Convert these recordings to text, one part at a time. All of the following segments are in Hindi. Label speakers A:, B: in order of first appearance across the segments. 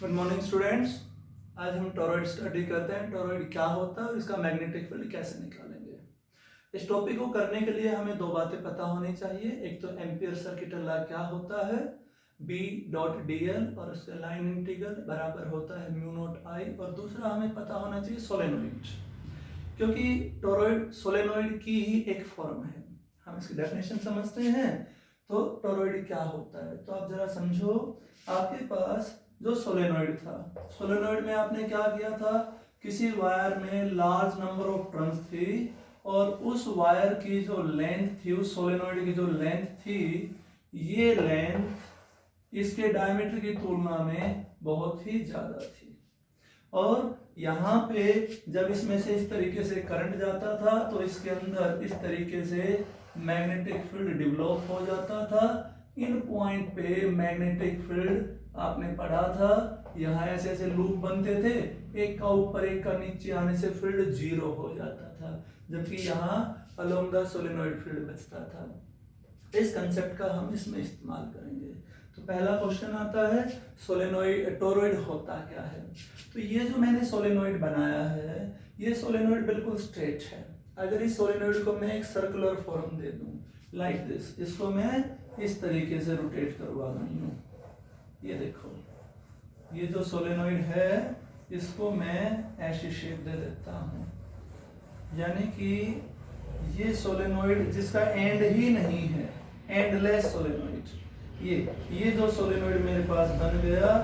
A: Good morning students. आज हम टॉरॉइड स्टडी करते हैं। टॉरॉइड क्या होता है और इसका मैग्नेटिक फील्ड कैसे निकालेंगे। इस टॉपिक को करने के लिए हमें दो बातें पता होनी चाहिए। एक तो एम्पियर सर्किटल लॉ क्या होता है, B डॉट डी एल, और उसका लाइन इंटीग्रल बराबर होता है म्यू नॉट आई। और दूसरा हमें पता होना चाहिए सोलेनोइड, क्योंकि टॉरॉइड सोलेनोइड की ही एक फॉर्म है। हम इसकी डेफिनेशन समझते हैं। तो टॉरॉइड क्या होता है, तो आप जरा समझो। आपके पास जो सोलेनोइड था, सोलेनोइड में आपने क्या किया था, किसी वायर में लार्ज नंबर ऑफ टर्न्स थी और उस वायर की जो लेंथ थी, उस सोलेनोइड की जो लेंथ थी, ये लेंथ इसके डायमीटर की तुलना में बहुत ही ज्यादा थी। और यहाँ पे जब इसमें से इस तरीके से करंट जाता था तो इसके अंदर इस तरीके से मैग्नेटिक फील्ड डेवलप हो जाता था। इन पॉइंट पे मैग्नेटिक फील्ड आपने पढ़ा था, यहाँ ऐसे ऐसे लूप बनते थे, एक का ऊपर एक का नीचे आने से फील्ड जीरो हो जाता था, जबकि यहाँ अलोंग द सोलेनोइड फील्ड बचता था। इस कंसेप्ट का हम इसमें इस्तेमाल करेंगे। तो पहला क्वेश्चन आता है, सोलेनोइड टोरॉइड होता क्या है। तो ये जो मैंने सोलेनोइड बनाया है, ये सोलेनोइड बिल्कुल स्ट्रेट है। अगर इस सोलेनोइड को मैं एक सर्कुलर फॉर्म दे दूं लाइक दिस, इसको मैं इस तरीके से रोटेट करवा रही हूँ। ये देखो, ये जो सोलेनोइड है इसको मैं ऐसी शेप दे देता हूँ, यानी कि ये सोलेनोइड जिसका एंड ही नहीं है, एंडलेस सोलेनोइड। ये जो सोलेनोइड मेरे पास बन गया,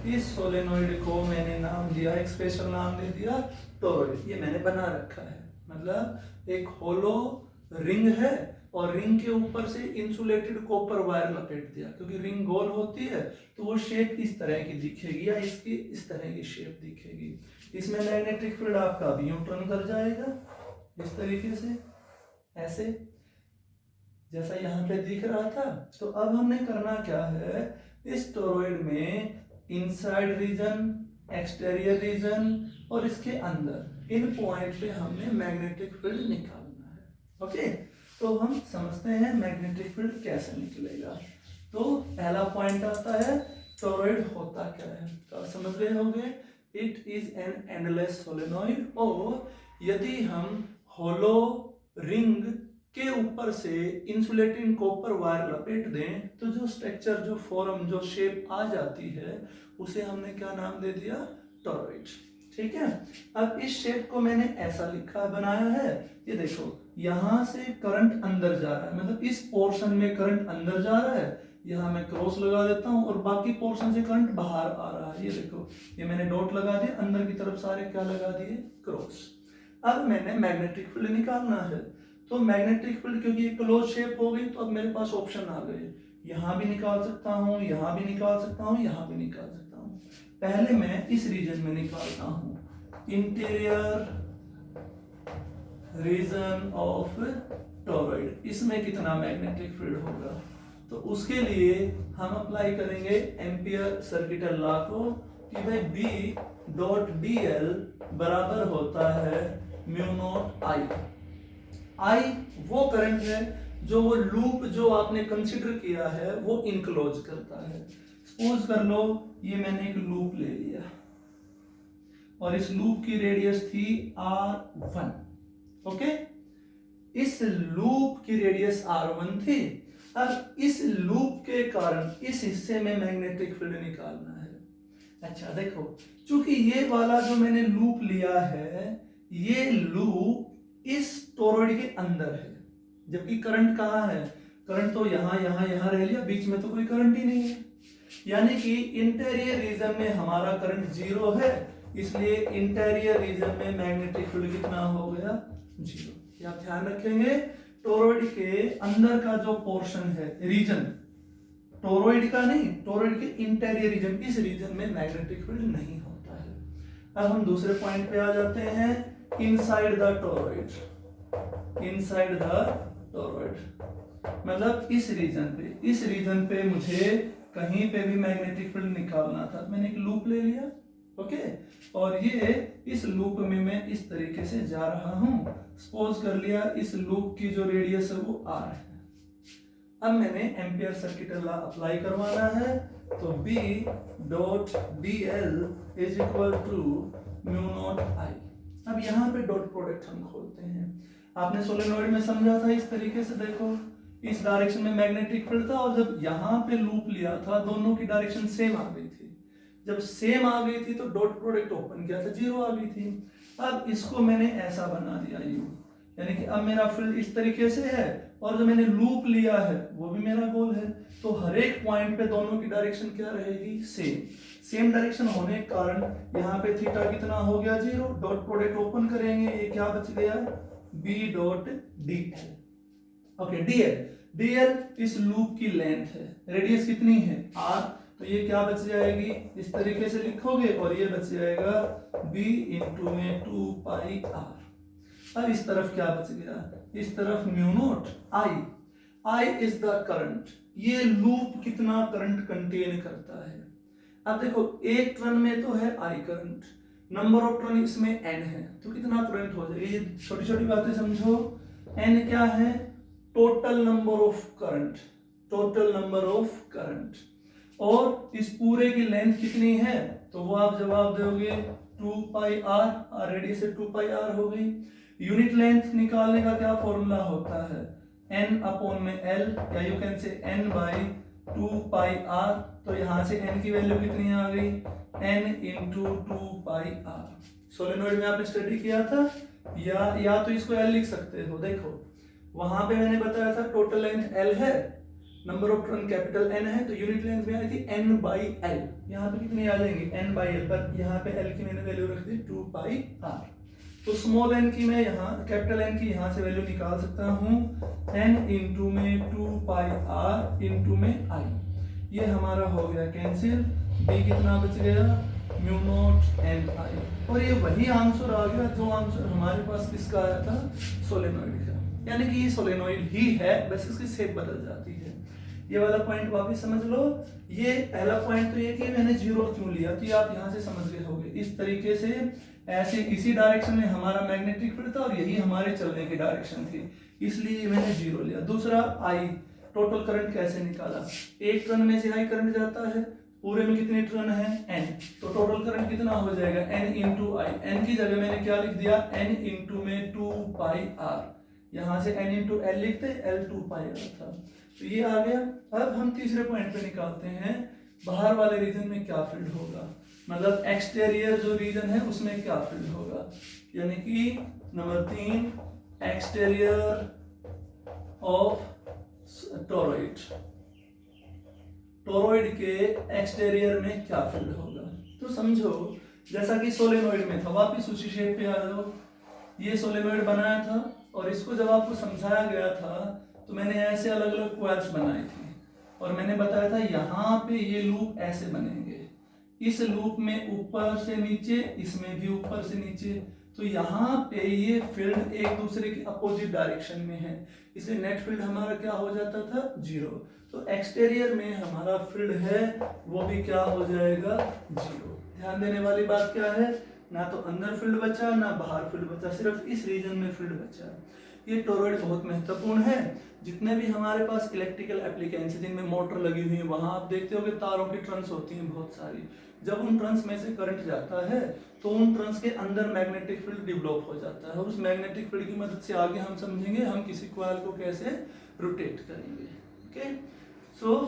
A: इस सोलेनोइड को मैंने नाम दिया, एक स्पेशल नाम दे दिया टोरॉइड। ये मैंने बना रखा है, मतलब एक होलो रिंग है और रिंग के ऊपर से इंसुलेटेड कॉपर वायर लपेट दिया। क्योंकि रिंग गोल होती है तो वो शेप इस तरह की दिखेगी, या इसकी इस तरह की शेप दिखेगी। इसमें मैग्नेटिक फील्ड आपका भी यूं टर्न कर जाएगा इस तरीके से, ऐसे जैसा यहाँ पे दिख रहा था। तो अब हमने करना क्या है, इस टोरॉइड में इनसाइड रीजन, एक्सटीरियर रीजन और इसके अंदर इन पॉइंट पे हमने मैग्नेटिक फील्ड निकालना है। ओके, तो हम समझते हैं मैग्नेटिक फील्ड कैसे निकलेगा। तो पहला पॉइंट आता है, टोरॉइड होता क्या है। तो आप समझ गए होंगे, it is an endless solenoid. और यदि हम होलो रिंग के ऊपर से इंसुलेटिंग कॉपर वायर लपेट दें तो जो स्ट्रक्चर, जो फॉर्म, जो शेप आ जाती है, उसे हमने क्या नाम दे दिया, टोरॉइड। ठीक है। अब इस शेप को मैंने ऐसा लिखा बनाया है, ये देखो, यहां से करंट अंदर जा रहा है, मतलब इस पोर्शन में करंट अंदर जा रहा है, यहां मैं क्रॉस लगा देता हूं, और बाकी पोर्शन से करंट बाहर आ रहा है। ये देखो, ये मैंने डॉट लगा दिया, अंदर की तरफ सारे क्या लगा दिए, क्रॉस। अब मैंने मैग्नेटिक फील्ड निकालना है। तो मैग्नेटिक फील्ड क्योंकि ये क्लोज शेप हो गई, तो अब मेरे पास ऑप्शन आ गए, यहां भी निकाल सकता हूं, यहां भी निकाल सकता हूं, यहां भी निकाल सकता हूं। पहले मैं इस रीजन में निकालता हूं, इंटीरियर रीजन ऑफ टोरॉइड। इसमें कितना मैग्नेटिक फील्ड होगा, तो उसके लिए हम अप्लाई करेंगे एम्पियर सर्किटल लॉ को, कि भाई B डॉट डी एल बराबर होता है म्यू नॉट आई। आई वो करंट है जो वो लूप जो आपने कंसीडर किया है वो इनक्लोज करता है। सपोज कर लो ये मैंने एक लूप ले लिया और इस लूप की रेडियस थी R1। ओके, इस लूप की रेडियस R1 थी। अब इस लूप के कारण इस हिस्से में मैग्नेटिक फील्ड निकालना है। अच्छा देखो, चूंकि ये वाला जो मैंने लूप लिया है, ये लूप इस टोरॉइड के अंदर है, जबकि करंट कहाँ है, करंट तो यहाँ यहाँ यहाँ रह लिया, बीच में तो कोई करंट ही नहीं है। यानी कि इंटीरियर रीजन में हमारा करंट जीरो है, इसलिए इंटीरियर रीजन में मैग्नेटिक फील्ड कितना हो गया, जीरो। ये आप ध्यान रखेंगे, टोरॉइड के अंदर का जो पोर्शन है, रीजन, टोरॉइड का नहीं, टोरॉइड के इंटीरियर रीजन, इस रीजन में मैग्नेटिक फील्ड नहीं होता है। अब हम दूसरे पॉइंट पे आ जाते हैं, inside the toroid. Inside the toroid मतलब इस रीजन पे मुझे कहीं पे भी मैग्नेटिक फील्ड निकालना था। मैंने एक लूप ले लिया, ओके, और ये इस लूप में मैं इस तरीके से जा रहा हूं। सपोज कर लिया इस लूप की जो रेडियस है वो R है। अब मैंने एम्पियर सर्किटल लॉ अप्लाई करवाना है। तो B dot dl is equal to mu not I। अब यहाँ पे डॉट प्रोडक्ट हम खोलते हैं। आपने सोलेनोइड में समझा था इस तरीके से, देखो इस डायरेक्शन में मैग्नेटिक फील्ड था और जब यहाँ पे लूप लिया था दोनों की डायरेक्शन सेम आ गई थी। जब सेम आ गई थी तो डॉट प्रोडक्ट ओपन किया था, 0 आ गई थी। अब इसको मैंने ऐसा बना दिया यू, यानी कि अब मेरा फील्ड इस तरीके से है और जो मैंने लूप लिया है वो भी मेरा गोल है। तो हर एक पॉइंट पे दोनों की डायरेक्शन क्या रहेगी, सेम डायरेक्शन होने के कारण यहाँ पे थीटा कितना हो गया, 0। डॉट प्रोडक्ट ओपन करेंगे, ये क्या बच गया, B dot dl। Okay, dl इस लूप की लेंथ है, रेडियस कितनी है r, तो ये क्या बच जाएगी, इस तरीके से लिखोगे और ये बच जाएगा b इंटू में 2 पाई r। अब इस तरफ क्या बच गया, इस तरफ mu not I is the current. ये लूप कितना करंट कंटेन करता है। अब देखो एक टर्न में तो है I current, number of turn इसमें n है, तो कितना करंट हो जाएगा। ये छोटी छोटी बातें समझो। n क्या है, टोटल नंबर ऑफ करंट, और इस पूरे की लेंथ कितनी है, तो वो आप जवाब दोगे 2 पाई r, रेडियस से 2 पाई r हो गई। यूनिट लेंथ निकालने का क्या फॉर्मूला होता है, n अपॉन में l, या you can say n by 2 pi r। तो यहाँ से n की वैल्यू कितनी आ गई, n इंटू 2 पाई r। सोलेनोइड में आपने स्टडी किया था, या तो इसको l लिख सकते हो। देखो वहां पे मैंने बताया था टोटल लेंथ l है, number of turn capital N है, तो यूनिट लेंथ में आई थी n बाई l। यहाँ पे कितनी आ जाएंगी, n बाई l, पर यहाँ पे l की मैंने वैल्यू रख दी 2 पाई r। तो स्मॉल n की मैं यहाँ, कैपिटल N की यहाँ से वैल्यू निकाल सकता हूँ, n इंटू में 2 पाई r इंटू में I। ये हमारा हो गया कैंसिल, b कितना बच गया, म्यू नॉट n I। और ये वही आंसर आ गया जो आंसर हमारे पास किसका आया था, सोलेनोइड का। यानी कि ये सोलेनोइड ही है, बस इसकी शेप बदल जाती है। ये वाला पॉइंट वापस समझ लो। ये पहला पॉइंट तो ये कि मैंने 0 क्यों लिया, तो ये आप यहाँ से समझ गए होंगे। इस तरीके से ऐसे इसी डायरेक्शन में हमारा मैग्नेटिक फील्ड था और यही हमारे चलने की डायरेक्शन थी, इसलिए मैंने 0 लिया। दूसरा I, टोटल करंट कैसे निकाला, एक टर्न में से I करंट जाता है, पूरे में कितने टर्न है n, तो टोटल करंट कितना हो जाएगा, n इंटू I। n की जगह मैंने क्या लिख दिया, n इंटू में 2 पाई r, यहाँ से n इंटू l लिखते, l 2 पाई r था, तो ये आ गया। अब हम तीसरे पॉइंट पे निकालते हैं, बाहर वाले रीजन में क्या फील्ड होगा, मतलब एक्सटेरियर जो रीजन है उसमें क्या फील्ड होगा, यानी कि नंबर 3 एक्सटेरियर ऑफ टोरॉइड के एक्सटेरियर में क्या फील्ड होगा। तो समझो जैसा कि सोलेनोइड में था, वापिस उसी शेप पे आ जाओ। ये सोलेनोइड बनाया था और इसको जब आपको समझाया गया था तो मैंने ऐसे अलग अलग क्वाड्स बनाए थे और मैंने बताया था यहाँ पे ये लूप ऐसे बनेंगे, इस लूप में ऊपर से नीचे, इसमें भी ऊपर से नीचे, तो यहाँ पे ये फील्ड एक दूसरे के अपोजिट डायरेक्शन में है, इसलिए नेट फील्ड हमारा क्या हो जाता था, 0। तो एक्सटेरियर में हमारा फील्ड है वो भी क्या हो जाएगा, 0। ध्यान देने वाली बात क्या है, ना तो अंदर फील्ड बचा ना बाहर फील्ड बचा, सिर्फ इस रीजन में फील्ड बचा। ये टोरॉइड बहुत महत्वपूर्ण है। जितने भी हमारे पास इलेक्ट्रिकल एप्लीकेंस जिनमें मोटर लगी हुई है, वहां आप देखते हो कि तारों की ट्रंस होती हैं बहुत सारी। जब उन ट्रंस में से करंट जाता है तो उन ट्रंस के अंदर मैग्नेटिक फील्ड डेवलप हो जाता है और उस मैग्नेटिक फील्ड की मदद से आगे हम समझेंगे हम किसी कॉइल को कैसे रोटेट करेंगे। Okay, so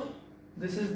A: this is